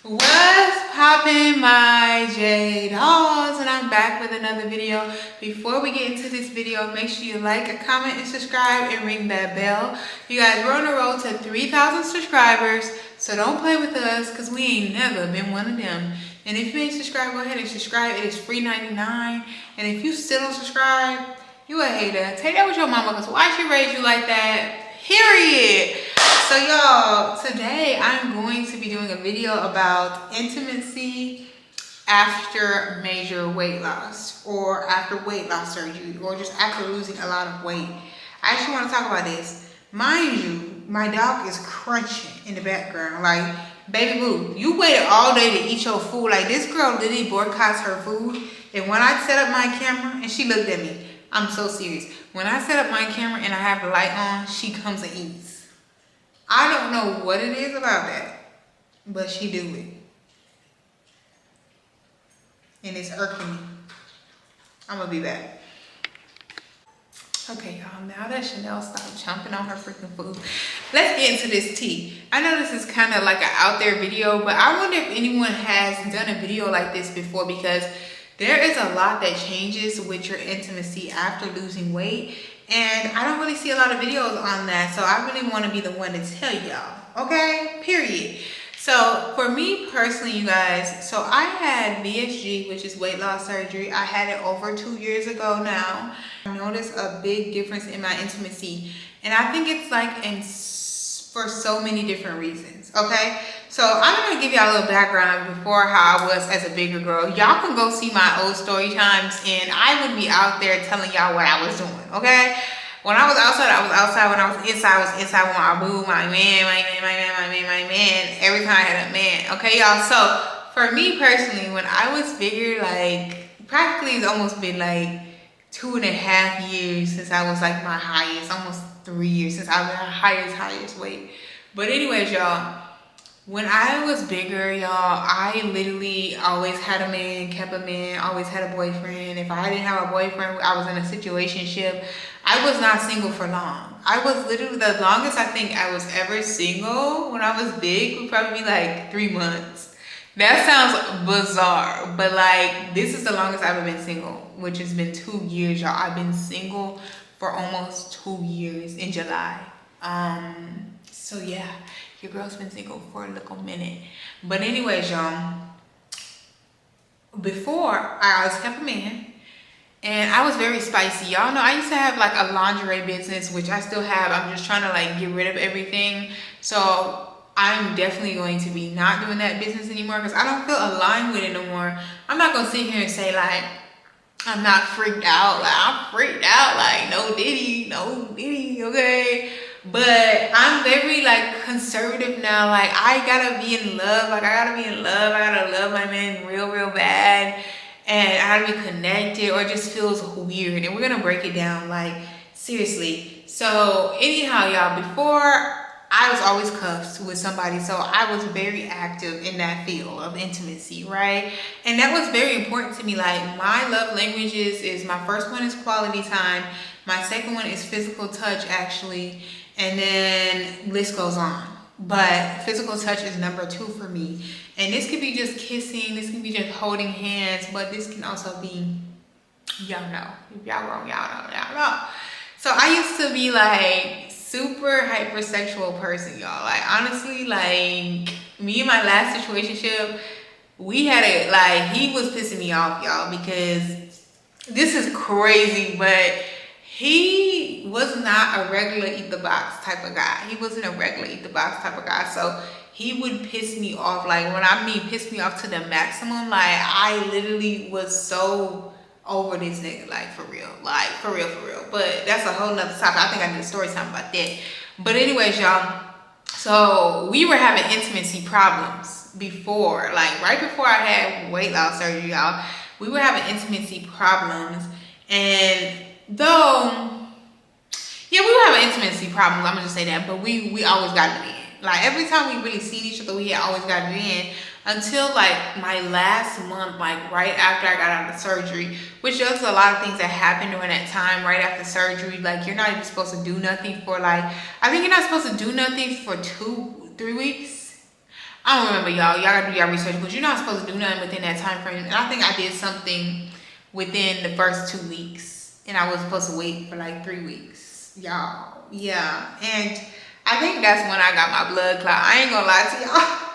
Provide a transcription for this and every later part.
What's poppin', my J dolls? And I'm back with another video. Before we get into this video, make sure you like, comment, and subscribe, and ring that bell. You guys, we're on the road to 3,000 subscribers, so don't play with us, because we ain't never been one of them. And if you ain't subscribed, go ahead and subscribe. It is free 99. And if you still don't subscribe, you a hater. Take that with your mama, because why she raised you like that? Period. So y'all, today I'm going to be doing a video about intimacy after major weight loss, or after weight loss surgery, or just after losing a lot of weight. I actually want to talk about this. Mind you, my dog is crunching in the background. Like, baby boo, you waited all day to eat your food. Like, this girl literally boycotts her food. And when I set up my camera, and she looked at me, I'm so serious. When I set up my camera and I have the light on, she comes and eats. I don't know what it is about that, but she do it. And it's irking me. I'm gonna be back. Okay, y'all, now that Chanel stopped jumping on her freaking food, let's get into this tea. I know this is kind of like an out there video, but I wonder if anyone has done a video like this before, because there is a lot that changes with your intimacy after losing weight. And I don't really see a lot of videos on that. So I really want to be the one to tell y'all. Okay? Period. So for me personally, you guys, so I had VSG, which is weight loss surgery. I had it over 2 years ago now. I noticed a big difference in my intimacy. And I think it's like for so many different reasons. Okay? So I'm going to give y'all a little background before how I was as a bigger girl. Y'all can go see my old story times, and I would be out there telling y'all what I was doing, okay? When I was outside, I was outside. When I was inside with my boo, my man. Every time I had a man, okay, y'all? So for me personally, when I was bigger, like practically it's almost been like 2.5 years since I was like my highest, almost 3 years since I was at highest weight. But anyways, y'all, when I was bigger, y'all, I literally always had a man, kept a man, always had a boyfriend. If I didn't have a boyfriend, I was in a situationship. I was not single for long. I was literally, the longest I think I was ever single when I was big would probably be like 3 months. That sounds bizarre, but like, this is the longest I've ever been single, which has been 2 years, y'all. I've been single for almost 2 years in July. So yeah, your girl's been single for a little minute. But anyways, y'all, before I always kept a man, and I was very spicy. Y'all know I used to have like a lingerie business, which I still have. I'm just trying to like get rid of everything. So I'm definitely going to be not doing that business anymore, because I don't feel aligned with it no more. I'm not gonna sit here and say like I'm not freaked out. Like, I'm freaked out. Like, no diddy, okay? But I'm very like conservative now. Like, I gotta be in love. I gotta love my man real bad. And I gotta be connected, or it just feels weird. And we're gonna break it down, like, seriously. So anyhow, y'all, before I was always cuffed with somebody, so I was very active in that field of intimacy, right? And that was very important to me. Like, my love languages is, my first one is quality time, my second one is physical touch, actually, and then list goes on. But physical touch is number 2 for me. And this could be just kissing, this can be just holding hands, but this can also be, y'all know, if y'all wrong, y'all know. So I used to be like super hypersexual person, y'all. Like, honestly, like, me and my last situationship, we had it, like, he was pissing me off, y'all, because this is crazy, but he was not a regular eat the box type of guy. He wasn't a regular eat the box type of guy. So he would piss me off. Like, when I mean piss me off to the maximum, like, I literally was so over this nigga, like, for real. Like, for real. But that's a whole nother topic. I think I did a story time about that. But anyways, y'all, so we were having intimacy problems before. Like, right before I had weight loss surgery, y'all, we were having intimacy problems. And though, yeah, we were having intimacy problems, I'm gonna just say that, but we always got it in. Like, every time we really seen each other, we had always got it in, until like my last month, like right after I got out of surgery, which there's a lot of things that happened during that time right after surgery. Like, you're not even supposed to do nothing for like, I think you're not supposed to do nothing for 2-3 weeks. I don't remember, y'all. Y'all gotta do y'all research, but you're not supposed to do nothing within that time frame. And I think I did something within the first 2 weeks, and I was supposed to wait for like 3 weeks, y'all. Yeah, and I think that's when I got my blood clot. I ain't gonna lie to y'all.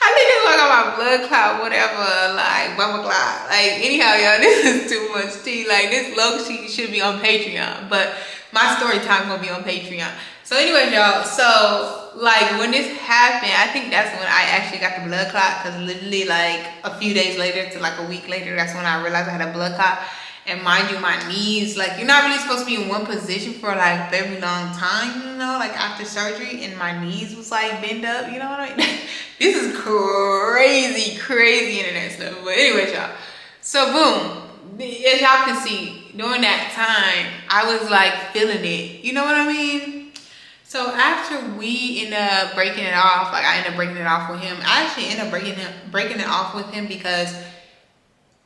I think that's when I got my blood clot, whatever, like bumper clot. Like anyhow, y'all, this is too much tea. Like this low key should be on Patreon, but my story time gonna be on Patreon. So anyways, y'all, so like when this happened, I think that's when I actually got the blood clot, because literally like a few days later to like a week later, that's when I realized I had a blood clot. And mind you, my knees, like you're not really supposed to be in one position for like very long time, you know, like after surgery, and my knees was like bend up, you know what I mean? This is crazy, crazy internet stuff. But anyways, y'all, so boom, as y'all can see, during that time, I was like feeling it, you know what I mean? So after we end up breaking it off, like I ended up breaking it off with him. I actually ended up breaking it off with him because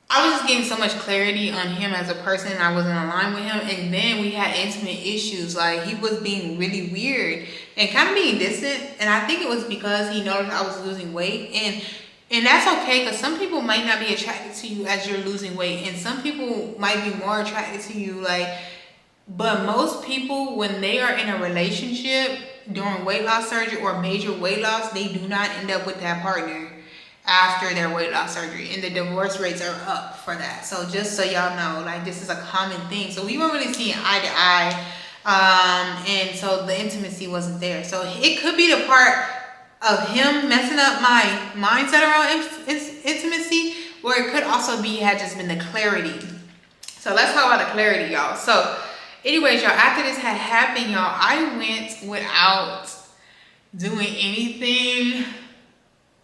I was just getting so much clarity on him as a person, and I wasn't aligned with him. And then we had intimate issues. Like he was being really weird and kind of being distant. And I think it was because he noticed I was losing weight. And that's okay, because some people might not be attracted to you as you're losing weight, and some people might be more attracted to you. But most people, when they are in a relationship during weight loss surgery or major weight loss, they do not end up with that partner after their weight loss surgery, and the divorce rates are up for that. So just so y'all know, like this is a common thing. So we weren't really seeing eye to eye, and so the intimacy wasn't there. So it could be the part of him messing up my mindset around intimacy, or it could also be had just been the clarity. So let's talk about the clarity, y'all. So anyways, y'all, after this had happened, y'all, I went without doing anything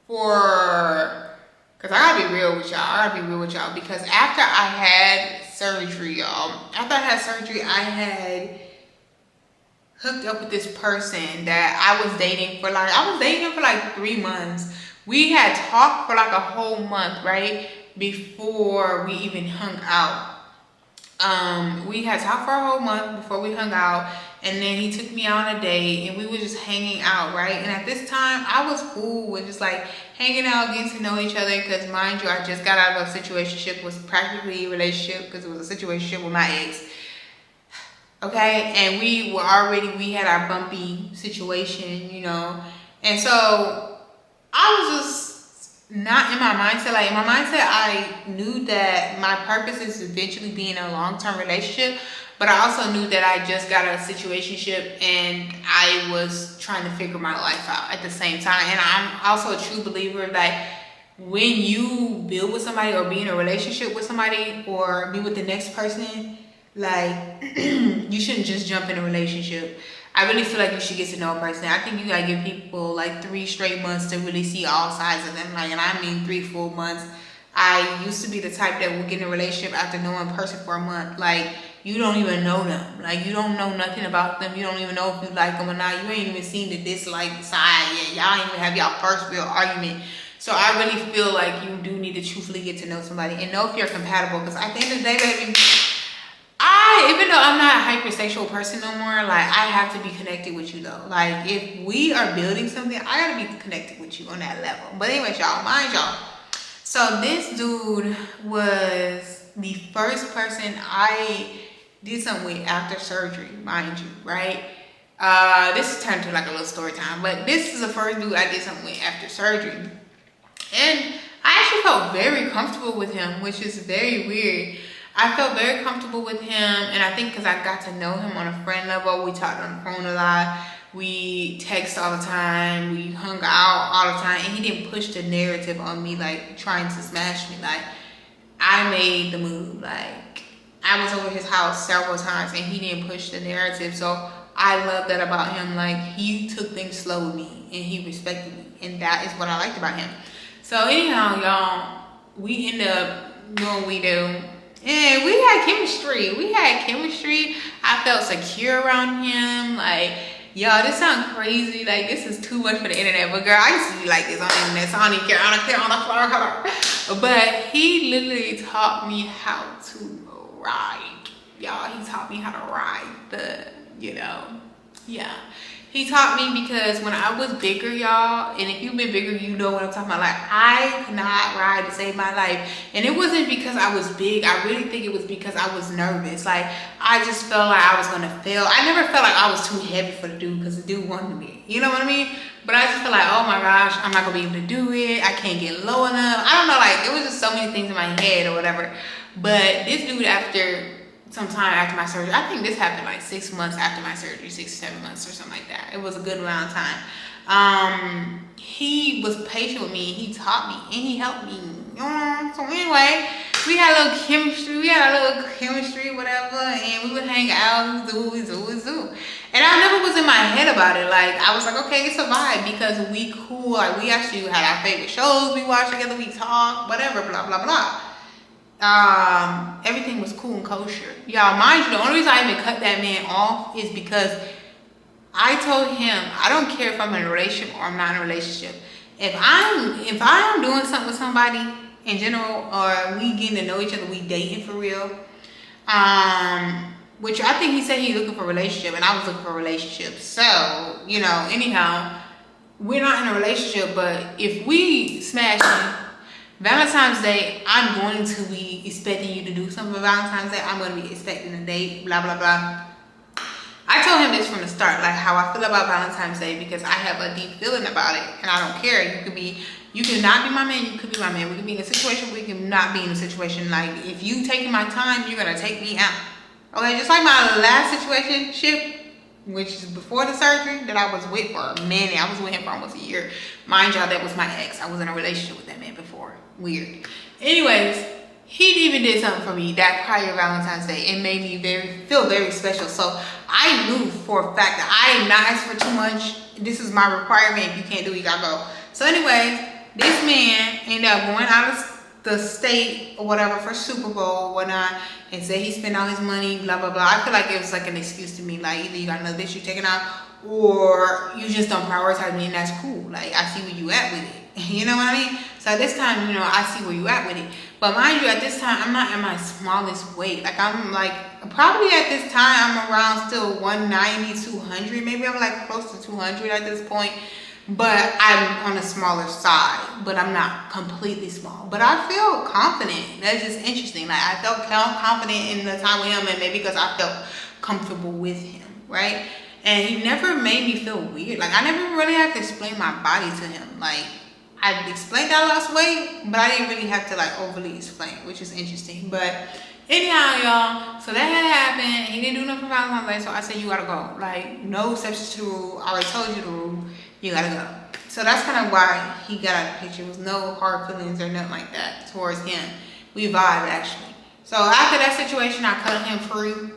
because I gotta be real with y'all, because after I had surgery, y'all, I had hooked up with this person that I was dating him for like 3 months. We had talked for like a whole month, right, before we even hung out. We had talked for a whole month before we hung out, and then he took me out on a date, and we were just hanging out, right? And at this time, I was cool with just like hanging out, getting to know each other, because mind you, I just got out of a situationship, was practically a relationship, because it was a situationship with my ex. Okay, and we had our bumpy situation, you know, and so I was just not in my mindset. Like in my mindset, I knew that my purpose is eventually being in a long-term relationship, but I also knew that I just got a situationship and I was trying to figure my life out at the same time. And I'm also a true believer that when you build with somebody or be in a relationship with somebody or be with the next person, like you shouldn't just jump in a relationship. I really feel like you should get to know a person. I think you gotta give people like 3 straight months to really see all sides of them. Like, and I mean 3 full months. I used to be the type that would get in a relationship after knowing a person for a month. Like, you don't even know them. Like, you don't know nothing about them. You don't even know if you like them or not. You ain't even seen the dislike side yet. Y'all ain't even have y'all first real argument. So I really feel like you do need to truthfully get to know somebody and know if you're compatible. Because at the end of the day, baby, even though I'm not a hypersexual person no more, like I have to be connected with you though. Like if we are building something, I gotta be connected with you on that level. But anyways, y'all, mind y'all. So this dude was the first person I did something with after surgery, mind you, right? This turned to like a little story time, but this is the first dude I did something with after surgery. And I actually felt very comfortable with him, which is very weird. I felt very comfortable with him, and I think because I got to know him on a friend level. We talked on the phone a lot, we text all the time, we hung out all the time, and he didn't push the narrative on me like trying to smash me. Like I made the move. Like I was over his house several times and he didn't push the narrative. So I love that about him. Like he took things slow with me and he respected me, and that is what I liked about him. So anyhow, y'all, we end up doing what we do. And we had chemistry. I felt secure around him. Like, y'all, this sounds crazy. Like, this is too much for the internet. But girl, I used to be like this on the internet, so I don't even care. I don't care on the floor. But he literally taught me how to ride. Y'all, he taught me how to ride the, you know, yeah. He taught me because when I was bigger, y'all, and if you've been bigger, you know what I'm talking about. Like, I could not ride to save my life. And it wasn't because I was big. I really think it was because I was nervous. Like, I just felt like I was going to fail. I never felt like I was too heavy for the dude because the dude wanted me. You know what I mean? But I just felt like, oh my gosh, I'm not going to be able to do it. I can't get low enough. I don't know. Like, it was just so many things in my head or whatever. But this dude, after some time after my surgery, I think this happened like 6 months after my surgery, 6 or 7 months or something like that. It was a good amount of time. He was patient with me. He taught me and he helped me. So anyway, we had a little chemistry, whatever, and we would hang out, zoo. And I never was in my head about it. Like, I was like, okay, it's a vibe because we cool. Like, we actually had our favorite shows we watched together, we talked, whatever, blah, blah, blah. Everything was cool and kosher. Y'all, mind you, the only reason I even cut that man off is because I told him, I don't care if I'm in a relationship or I'm not in a relationship. If I'm doing something with somebody in general, or we getting to know each other, we dating for real, which I think he said he's looking for a relationship and I was looking for a relationship. So, you know, anyhow, we're not in a relationship, but if we smashing Valentine's Day, I'm going to be expecting you to do something for Valentine's Day. I'm going to be expecting a date, blah, blah, blah. I told him this from the start, like how I feel about Valentine's Day, because I have a deep feeling about it and I don't care. You can not be my man, you could be my man. We can be in a situation, we can not be in a situation. Like, if you taking my time, you're going to take me out. Okay, just like my last situationship, which is before the surgery, that I was with for a minute. I was with him for almost a year. Mind y'all, that was my ex. I was in a relationship with that man before. Weird. Anyways, he even did something for me that prior Valentine's Day. It made me feel very special. So I knew for a fact that I am not asking for too much. This is my requirement. If you can't do it, you gotta go. So anyways, this man ended up going out of the state or whatever for Super Bowl or whatnot, and said he spent all his money, blah, blah, blah. I feel like it was like an excuse to me. Like, either you got another bitch you taking out, or you just don't prioritize me, and that's cool. Like, I see where you at with it. You know what I mean? So at this time, you know, I see where you at with it. But mind you, at this time, I'm not at my smallest weight. Like, I'm like, probably at this time, I'm around still 190, 200. Maybe I'm like close to 200 at this point. But I'm on a smaller side. But I'm not completely small. But I feel confident. That's just interesting. Like, I felt confident in the time with him. And maybe because I felt comfortable with him, right? And he never made me feel weird. Like, I never really had to explain my body to him. Like, I explained that I lost weight, but I didn't really have to like overly explain, which is interesting. But anyhow, y'all, so that had happened. He didn't do nothing for Valentine's Day, so I said, you gotta go. Like, no exceptions to the rule. I already told you the rule. You gotta go. So that's kind of why he got out of the picture. It was no hard feelings or nothing like that towards him. We vibed, actually. So after that situation, I cut him free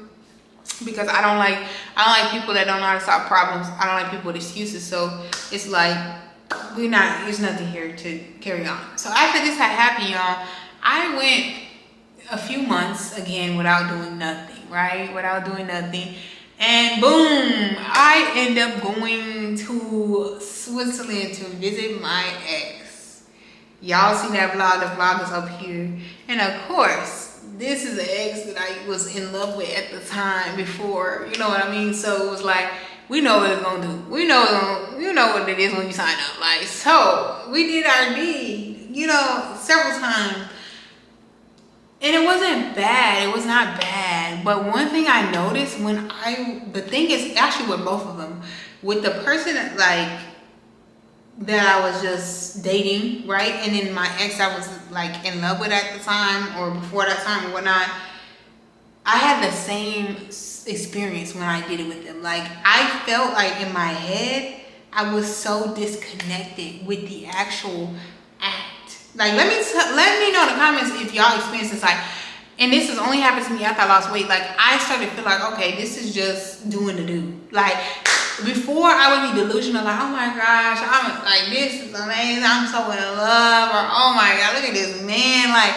because I don't like people that don't know how to solve problems. I don't like people with excuses. So it's like, there's nothing here to carry on. So after this had happened, y'all, I went a few months again without doing nothing, right? Without doing nothing. And boom, I end up going to Switzerland to visit my ex. Y'all see that vlog? The vlog is up here. And of course, this is the ex that I was in love with at the time before, you know what I mean? So it was like, we know what it's gonna do. We know you know what it is when you sign up. Like, so we did our deed, you know, several times. And it wasn't bad. It was not bad. But one thing I noticed the thing is actually with both of them, with the person like that I was just dating, right? And then my ex I was like in love with at the time or before that time or whatnot, I had the same experience when I did it with them. Like, I felt like in my head, I was so disconnected with the actual act. Like, let me know in the comments if y'all experience this. Like, and this has only happened to me after I lost weight. Like, I started to feel like, okay, this is just doing the do. Like, before I would be delusional, like, oh my gosh, I'm like, this is amazing, I'm so in love, or oh my god, look at this man. Like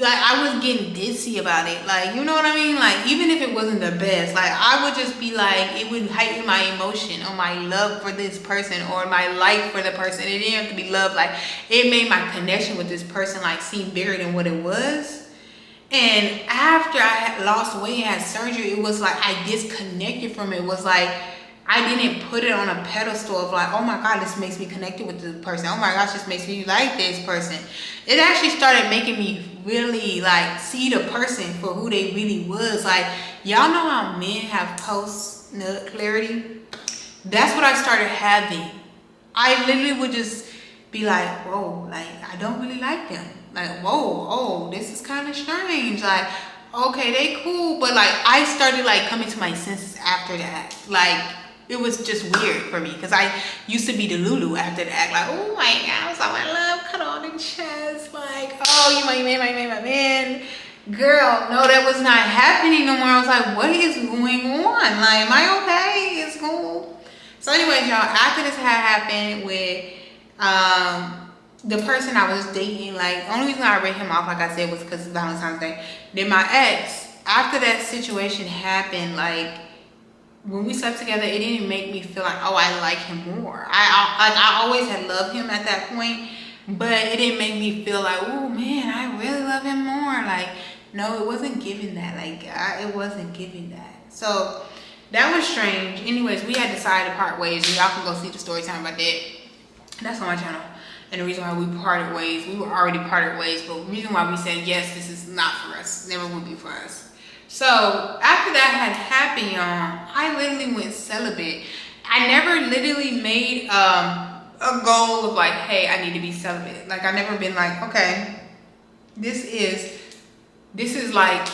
I was getting ditzy about it. Like, you know what I mean? Like, even if it wasn't the best, like, I would just be like, it would heighten my emotion or my love for this person or my like for the person. It didn't have to be love. Like, it made my connection with this person like seem bigger than what it was. And after I had lost weight and had surgery, it was like I disconnected from it. It was like I didn't put it on a pedestal of like, oh my God, this makes me connected with the person. Oh my gosh, this makes me like this person. It actually started making me really like see the person for who they really was. Like, y'all know how men have post nut clarity? That's what I started having. I literally would just be like, whoa, like I don't really like them. Like, whoa, oh, this is kind of strange. Like, okay, they cool, but like I started like coming to my senses after that. Like, it was just weird for me because I used to be the Lulu after that. Like, oh my God, I was like, I love cuddle on the chest. Like, oh, you my man. Girl, no, that was not happening no more. I was like, what is going on? Like, am I okay? It's cool. So anyways, y'all, after this had happened with the person I was dating, like, the only reason I read him off, like I said, was because it's Valentine's Day. Then my ex, after that situation happened, like, when we slept together, it didn't make me feel like, oh, I like him more. I always had loved him at that point, but it didn't make me feel like, oh man, I really love him more. Like, no, it wasn't giving that. Like, it wasn't giving that. So that was strange. Anyways, we had decided to part ways, and y'all can go see the story time about that. That's on my channel. And the reason why we parted ways, we were already parted ways, but the reason why we said, yes, this is not for us, never will be for us. So after that had happened, y'all, I literally went celibate. I never literally made a goal of like, hey, I need to be celibate. Like, I never been like, okay, this is like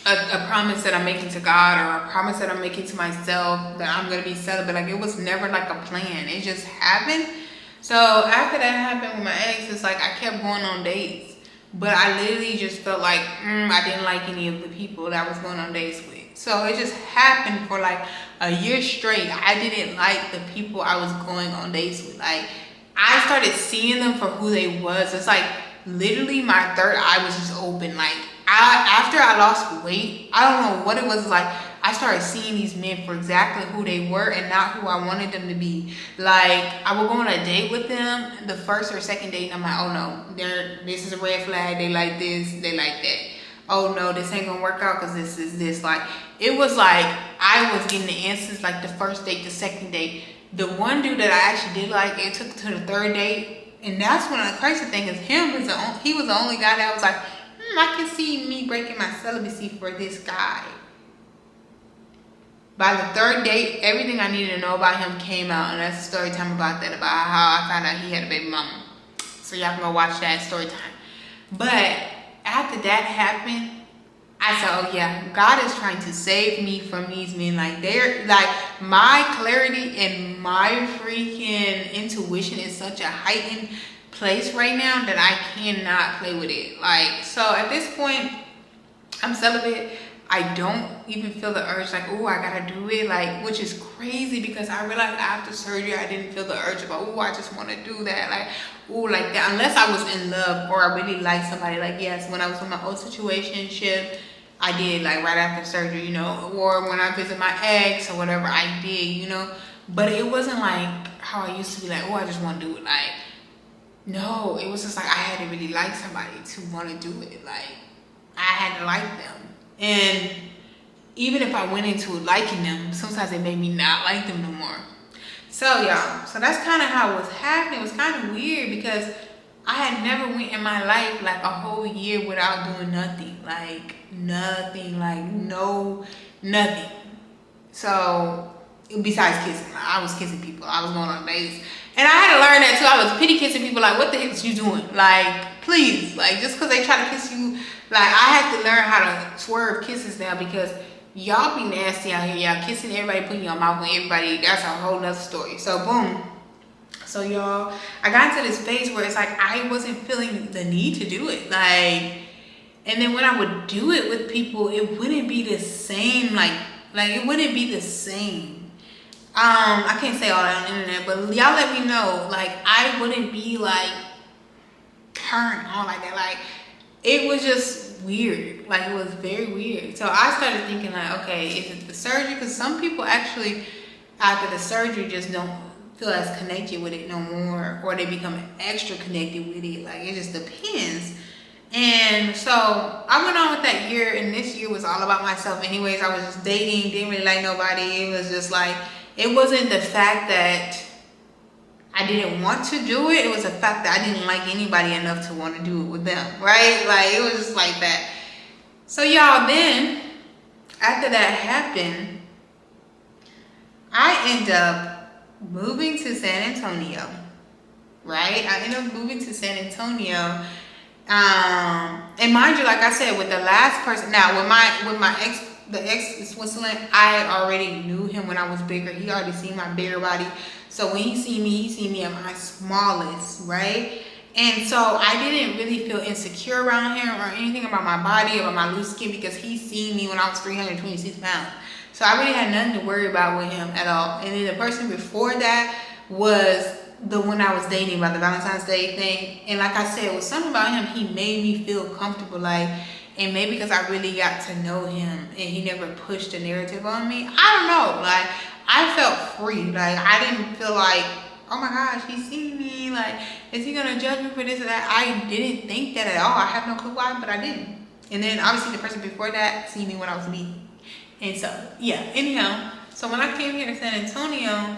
a promise that I'm making to God, or a promise that I'm making to myself that I'm gonna be celibate. Like, it was never like a plan. It just happened. So after that happened with my ex, it's like I kept going on dates. But I literally just felt like I didn't like any of the people that I was going on dates with. So it just happened for like a year straight. I didn't like the people I was going on dates with. Like, I started seeing them for who they was. It's like literally my third eye was just open. Like, after I lost weight, I don't know what it was like. I started seeing these men for exactly who they were and not who I wanted them to be. Like, I would go on a date with them, the first or second date, and I'm like, oh no, this is a red flag. They like this, they like that. Oh no, this ain't gonna work out because this is this. Like, it was like I was getting the answers like the first date, the second date. The one dude that I actually did like, it took to the third date, and that's when the crazy thing is he was the only guy that was like, I can see me breaking my celibacy for this guy. By the third date, everything I needed to know about him came out, and that's a story time about that, about how I found out he had a baby mama. So y'all can go watch that story time. But after that happened, I said, oh yeah, God is trying to save me from these men. Like, they're like, my clarity and my freaking intuition is such a heightened place right now that I cannot play with it. Like, so at this point, I'm celibate. I don't even feel the urge like, oh, I gotta do it, like, which is crazy because I realized after surgery I didn't feel the urge about, oh, I just want to do that, like, oh, like that, unless I was in love or I really liked somebody. Like, yes, when I was in my old situationship, I did, like, right after surgery, you know, or when I visit my ex or whatever, I did, you know, but it wasn't like how I used to be like, oh, I just want to do it. Like, no, it was just like I had to really like somebody to want to do it. Like, I had to like them. And even if I went into liking them, sometimes it made me not like them no more. So y'all, so that's kind of how it was happening. It was kind of weird because I had never went in my life like a whole year without doing nothing. Like nothing, like no, nothing. So besides kissing, I was kissing people. I was going on dates. And I had to learn that too. I was pity kissing people like, what the heck is you doing? Like, please, like just because they try to kiss you. Like, I had to learn how to swerve kisses now because y'all be nasty out here. Y'all kissing everybody, putting your mouth on everybody. That's a whole nother story. So, boom. So, y'all, I got into this phase where it's like I wasn't feeling the need to do it. Like, and then when I would do it with people, it wouldn't be the same. Like it wouldn't be the same. I can't say all that on the internet, but y'all let me know. Like, I wouldn't be like turned on like that. Like, it was just weird. Like, it was very weird. So I started thinking like, okay, is it the surgery? Because some people actually after the surgery just don't feel as connected with it no more, or they become extra connected with it. Like, it just depends. And so I went on with that year, and this year was all about myself anyways. I was just dating, didn't really like nobody. It was just like, it wasn't the fact that I didn't want to do it. It was the fact that I didn't like anybody enough to want to do it with them, right? Like, it was just like that. So y'all, then after that happened, I end up moving to San Antonio, right? I ended up moving to San Antonio. And mind you, like I said, with the last person, now with my ex, the ex in Switzerland, I already knew him when I was bigger. He already seen my bigger body. So when he see me at my smallest, right? And so I didn't really feel insecure around him or anything about my body or my loose skin, because he seen me when I was 326 pounds. So I really had nothing to worry about with him at all. And then the person before that was the one I was dating about the Valentine's Day thing. And like I said, it was something about him, he made me feel comfortable, like, and maybe because I really got to know him and he never pushed a narrative on me. I don't know, like, I felt free. Like, I didn't feel like, oh my gosh, he's seeing me, like, is he gonna judge me for this or that? I didn't think that at all. I have no clue why, but I didn't. And then obviously the person before that seen me when I was me. And so, yeah, anyhow, so when I came here to San Antonio,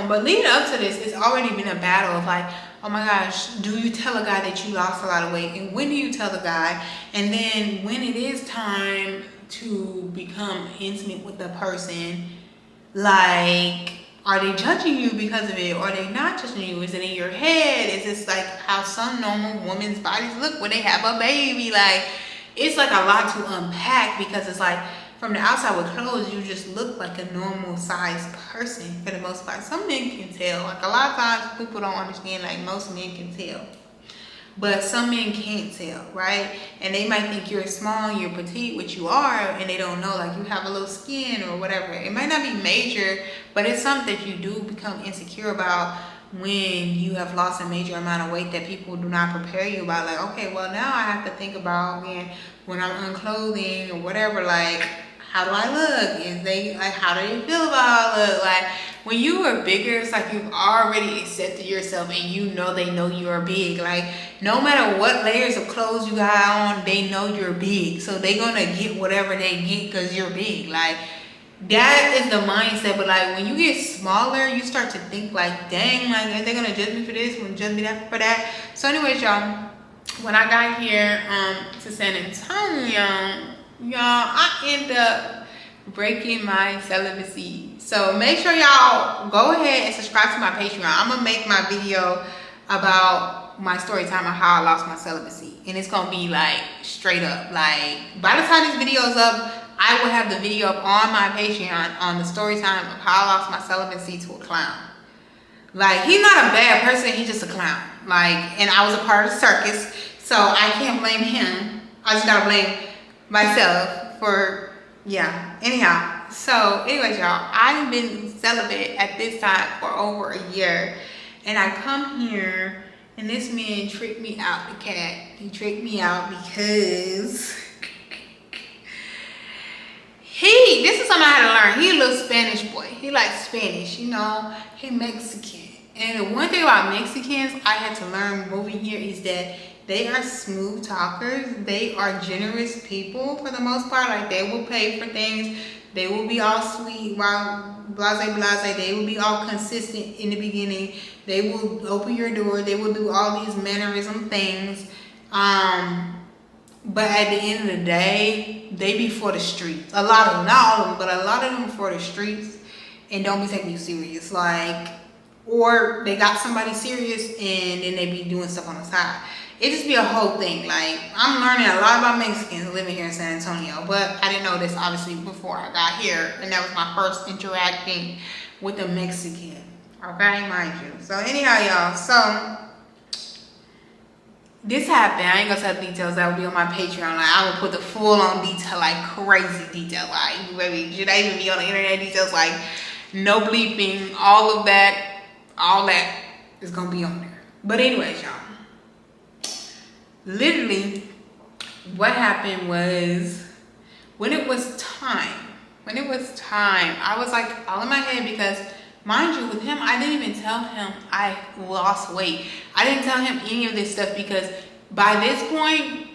but leading up to this, it's already been a battle of like, oh my gosh, do you tell a guy that you lost a lot of weight? And when do you tell the guy? And then when it is time to become intimate with the person, like, are they judging you because of it? Or are they not judging you? Is it in your head? Is this like how some normal women's bodies look when they have a baby? Like, it's like a lot to unpack, because it's like, from the outside with clothes, you just look like a normal sized person for the most part. Some men can tell. Like, a lot of times people don't understand, like, most men can tell. But some men can't tell, right? And they might think you're small, you're petite, which you are, and they don't know, like, you have a little skin or whatever. It might not be major, but it's something that you do become insecure about when you have lost a major amount of weight that people do not prepare you about. Like, okay, well, now I have to think about, again, when I'm unclothing or whatever, like, how do I look? Is they, like, how do they feel about how I look? Like, when you are bigger, it's like you've already accepted yourself and you know they know you're big. Like, no matter what layers of clothes you got on, they know you're big. So they gonna get whatever they get because you're big. Like, that is the mindset. But like, when you get smaller, you start to think like, dang, like, are they gonna judge me for this? Gonna judge me for that? So anyways, y'all, when I got here to San Antonio, y'all, I end up breaking my celibacy. So make sure y'all go ahead and subscribe to my Patreon. I'm gonna make my video about my story time of how I lost my celibacy, and it's gonna be like straight up. Like, by the time this video is up, I will have the video up on my Patreon on the story time of how I lost my celibacy to a clown. Like, he's not a bad person, he's just a clown. Like, and I was a part of the circus, so I can't blame him. I just gotta blame myself for, yeah. Anyhow, so anyways, y'all, I've been celibate at this time for over a year, and I come here and this man tricked me out, the cat. He tricked me out because this is something I had to learn. He a little Spanish boy. He likes Spanish, you know. He Mexican. And the one thing about Mexicans I had to learn moving here is that they are smooth talkers. They are generous people for the most part. Like, they will pay for things. They will be all sweet, while blase. They will be all consistent in the beginning. They will open your door. They will do all these mannerism things. But at the end of the day, they be for the streets. A lot of them, not all of them, but a lot of them for the streets and don't be taking you serious. Like, or they got somebody serious and then they be doing stuff on the side. It just be a whole thing. Like, I'm learning a lot about Mexicans living here in San Antonio, but I didn't know this obviously before I got here, and that was my first interacting with a Mexican. Okay, mind you. So anyhow, y'all, so this happened. I ain't gonna tell the details. That will be on my Patreon. Like, I will put the full on detail, like crazy detail. Like, baby, should I even be on the internet details? Like, no bleeping, all of that, all that is gonna be on there. But anyways, y'all, literally what happened was, when it was time, I was like all in my head, because mind you, with him, I didn't even tell him I lost weight. I didn't tell him any of this stuff, because by this point,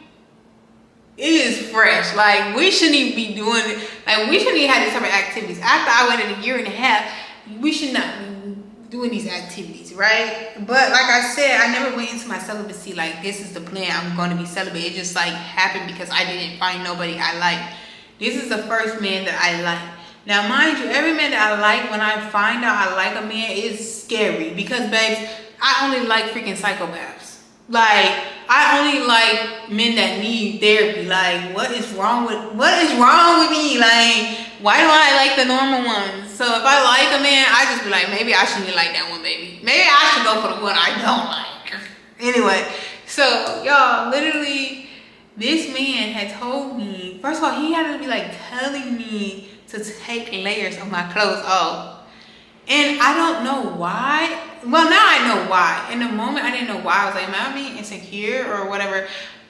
it is fresh. Like, we shouldn't even be doing it. Like, we shouldn't even have these type of activities. After I waited a year and a half, we should not be doing these activities, right? But like I said, I never went into my celibacy like, this is the plan, I'm going to be celibate. It just like happened because I didn't find nobody I like. This is the first man that I like. Now, mind you, every man that I like, when I find out I like a man, is scary. Because, babes, I only like freaking psychopaths. Like, I only like men that need therapy. Like, what is wrong with me? Like, why do I like the normal ones? So if I like a man, I just be like, maybe I shouldn't like that one, baby. Maybe I should go for the one I don't like. Anyway, so y'all, literally, this man had told me, first of all, he had to be like telling me to take layers of my clothes off. And I don't know why. Well, now I know why. In the moment, I didn't know why. I was like, am I being insecure or whatever?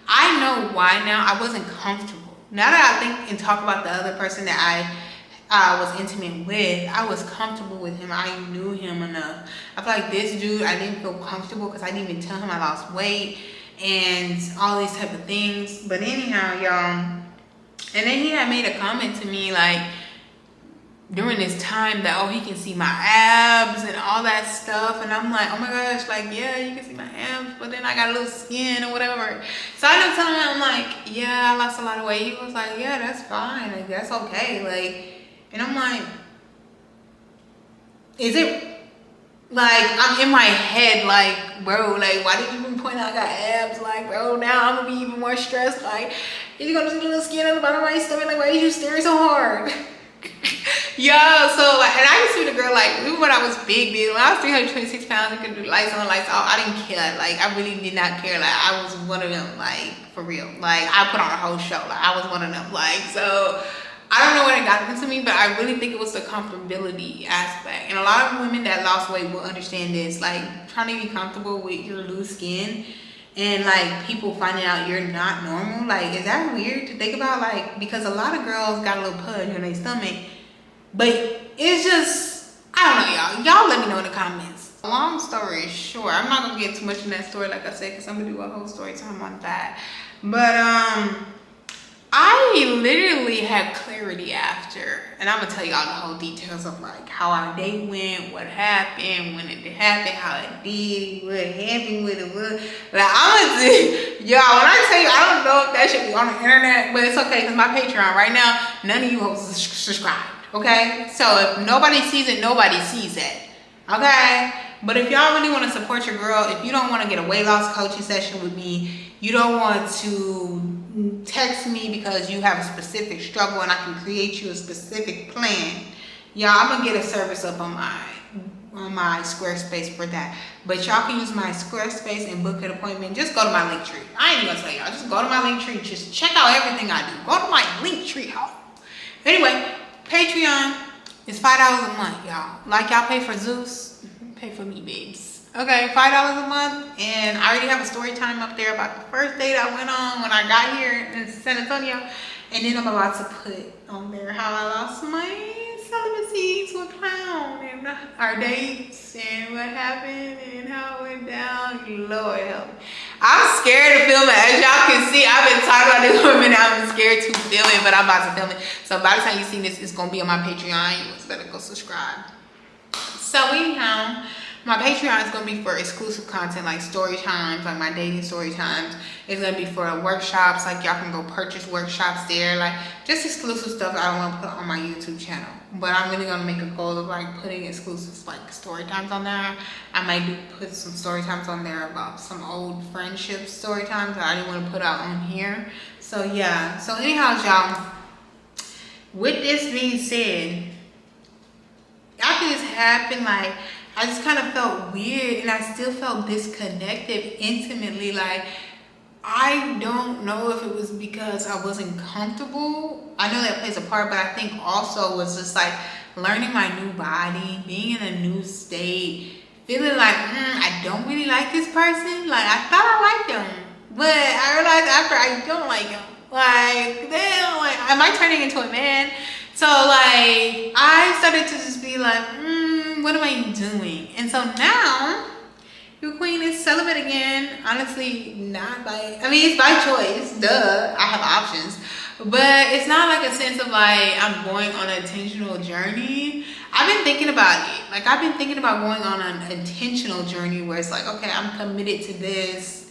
I know why now. I wasn't comfortable. Now that I think and talk about the other person that I was intimate with, I was comfortable with him. I knew him enough. I feel like this dude, I didn't feel comfortable because I didn't even tell him I lost weight and all these type of things. But anyhow, y'all, and then he had made a comment to me like, during this time that, oh, he can see my abs and all that stuff. And I'm like, oh my gosh, like, yeah, you can see my abs, but then I got a little skin or whatever. So I ended up telling him, I'm like, yeah, I lost a lot of weight. He was like, yeah, that's fine. Like, that's okay. Like, and I'm like, is it, like, I'm in my head, like, bro, like, why did you even point out I got abs? Like, bro, now I'm gonna be even more stressed. Like, you gonna see a little skin on the bottom of my stomach? Like, why are you staring so hard? Yo, so like, and I used to be the girl, like, even when I was big, when I was 326 pounds, I could do lights on, lights off. I didn't care. Like, I really did not care. Like, I was one of them, like, for real. Like, I put on a whole show. Like, I was one of them. Like, so I don't know what it got into me, but I really think it was the comfortability aspect. And a lot of women that lost weight will understand this. Like, trying to be comfortable with your loose skin and like people finding out you're not normal. Like, is that weird to think about? Like, because a lot of girls got a little pudge on their stomach. But it's just, I don't know, y'all. Y'all let me know in the comments. Long story short, I'm not gonna get too much in that story, like I said, because I'm gonna do a whole story time on that. But I literally had clarity after, and I'm gonna tell y'all the whole details of like how our date went, what happened, when it happened, how it did, what happened with it. Like, I'm gonna do, y'all, when I tell you, I don't know if that should be on the internet, but it's okay, because my Patreon right now, none of you hoes subscribe. Okay, so if nobody sees it, nobody sees it. Okay, but if y'all really want to support your girl, if you don't want to get a weight loss coaching session with me, you don't want to text me because you have a specific struggle and I can create you a specific plan, y'all, I'm gonna get a service up on my Squarespace for that. But y'all can use my Squarespace and book an appointment. Just go to my link tree. I ain't even gonna tell y'all. Just go to my link tree. Just check out everything I do. Go to my link tree, y'all. Anyway. Patreon is $5 a month, y'all. Like y'all pay for Zeus, pay for me, babes. Okay, $5 a month, and I already have a story time up there about the first date I went on when I got here in San Antonio. And then I'm about to put on there how I lost my celibacy to a clown, and our dates, and what happened, and how it went down. Lord help me. I'm scared to film it. As y'all can see, I've been talking about this for a minute. I'm scared to film it, but I'm about to film it. So by the time you see this, it's going to be on my Patreon. You better go subscribe. So anyhow, my Patreon is going to be for exclusive content like story times, like my dating story times. It's going to be for workshops, like y'all can go purchase workshops there, like just exclusive stuff I don't want to put on my YouTube channel. But I'm really going to make a goal of like putting exclusive like story times on there. I might put some story times on there about some old friendship story times that I didn't want to put out on here. So yeah, so anyhow, y'all, with this being said, after this happened, like, I just kind of felt weird, and I still felt disconnected intimately. Like, I don't know if it was because I wasn't comfortable. I know that plays a part, but I think also it was just like learning my new body, being in a new state, feeling like, I don't really like this person. Like, I thought I liked them, but I realized after I don't like him. Like, then, like, am I turning into a man? So, like, I started to just be like, what am I doing? And so now, your queen is celibate again. Honestly, not by, I mean, it's by choice, duh, I have options. But it's not like a sense of like, I'm going on an intentional journey. I've been thinking about it. Like, I've been thinking about going on an intentional journey where it's like, okay, I'm committed to this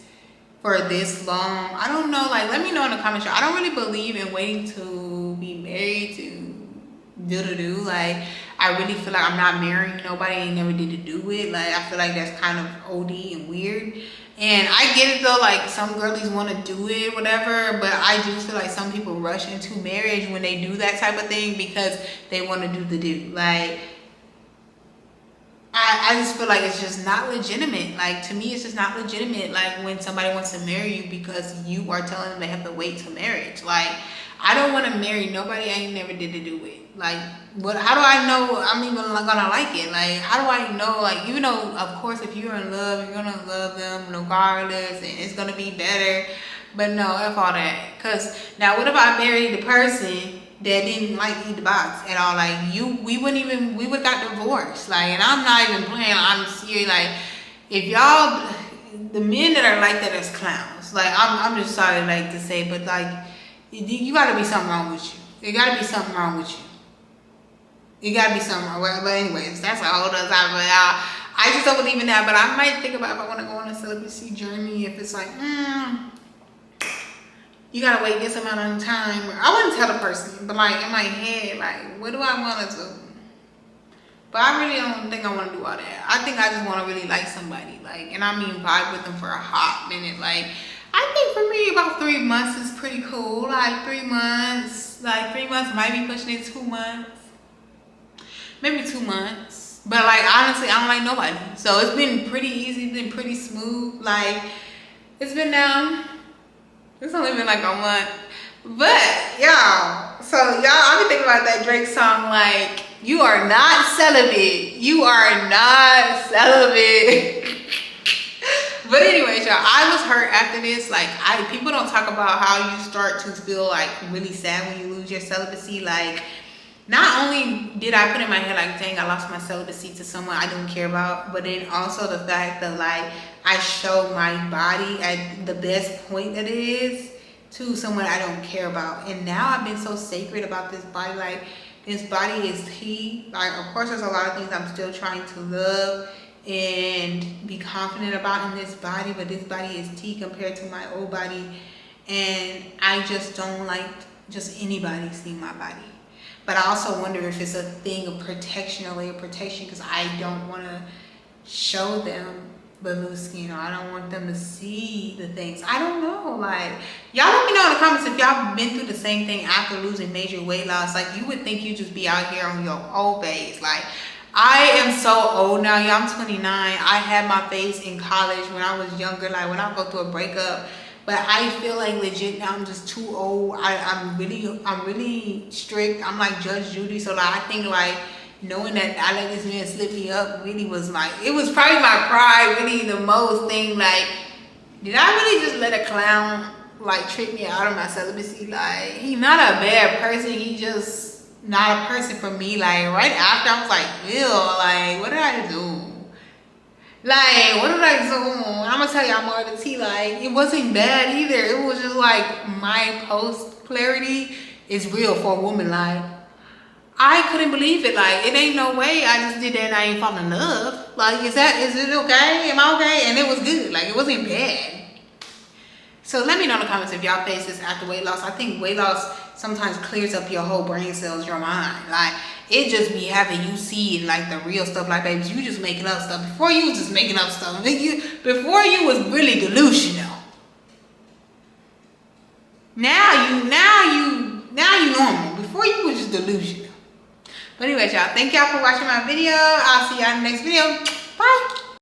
for this long. I don't know, like, let me know in the comments. I don't really believe in waiting to be married to do. Like, I really feel like I'm not marrying nobody. I ain't never did to do it. Like, I feel like that's kind of OD and weird. And I get it though, like some girlies want to do it, whatever, but I do feel like some people rush into marriage when they do that type of thing because they want to do the do. Like, I just feel like it's just not legitimate. Like, to me, it's just not legitimate. Like, when somebody wants to marry you because you are telling them they have to wait to marriage. Like, I don't want to marry nobody I ain't never did to do it. Like, what? How do I know I'm even gonna like it? Like, how do I know? Like, even though, of course, if you're in love, you're gonna love them regardless, and it's gonna be better. But no, F all that. Cause now, what if I married the person that didn't like eat the box at all? Like, we would got divorced. Like, and I'm not even playing. I'm serious. Like, if y'all, the men that are like that is clowns. Like, I'm just sorry, like to say, but like, you gotta be something wrong with you. There gotta be something wrong with you. It gotta be something wrong. But anyways, that's a whole other time. But I just don't believe in that. But I might think about if I want to go on a celibacy journey. If it's like, you gotta wait this amount of time. I wouldn't tell the person, but like in my head, like, what do I want to do? But I really don't think I want to do all that. I think I just want to really like somebody, like, and I mean vibe with them for a hot minute. Like, I think for me about 3 months is pretty cool. Like 3 months, might be pushing it 2 months, maybe 2 months. But like, honestly, I don't like nobody, so it's been pretty easy, it's been pretty smooth. Like, it's been it's only been like a month. But y'all, so y'all, I've been thinking about that Drake song, like, you are not celibate. You are not celibate. But anyways, y'all, I was hurt after this. Like, people don't talk about how you start to feel like really sad when you lose your celibacy. Like, not only did I put in my head like, dang, I lost my celibacy to someone I don't care about, but then also the fact that like I show my body at the best point that it is to someone I don't care about. And now I've been so sacred about this body. Like, this body is tea. Like, of course, there's a lot of things I'm still trying to love and be confident about in this body, but this body is tea compared to my old body. And I just don't like just anybody seeing my body. But I also wonder if it's a thing of protection, a layer of protection, because I don't want to show them the loose skin, or I don't want them to see the things. I don't know. Like, y'all let me know in the comments if y'all been through the same thing after losing major weight loss. Like, you would think you just be out here on your old phase. Like, I am so old now. Yeah, I'm 29. I had my phase in college when I was younger, like when I go through a breakup. But I feel like legit now I'm just too old. I'm really strict. I'm like Judge Judy. So like, I think like knowing that I let this man slip me up really was like, it was probably my pride really the most thing. Like, did I really just let a clown like trick me out of my celibacy? Like, he's not a bad person. He just not a person for me. Like, right after I was like, ew, like, what did I do? Like, what did I do? I'm gonna tell y'all more of the tea. Like, it wasn't bad either. It was just like my post clarity is real for a woman. Like, I couldn't believe it. Like, it ain't no way I just did that and I ain't falling in love. Like, is it okay? Am I okay? And it was good. Like, it wasn't bad. So let me know in the comments if y'all face this after weight loss. I think weight loss sometimes clears up your whole brain cells, your mind. Like, it just be having you see like the real stuff. Like, babies, you just making up stuff. Before you was just making up stuff. Before you was really delusional. Now you normal. Before you was just delusional. But anyways, y'all, thank y'all for watching my video. I'll see y'all in the next video. Bye.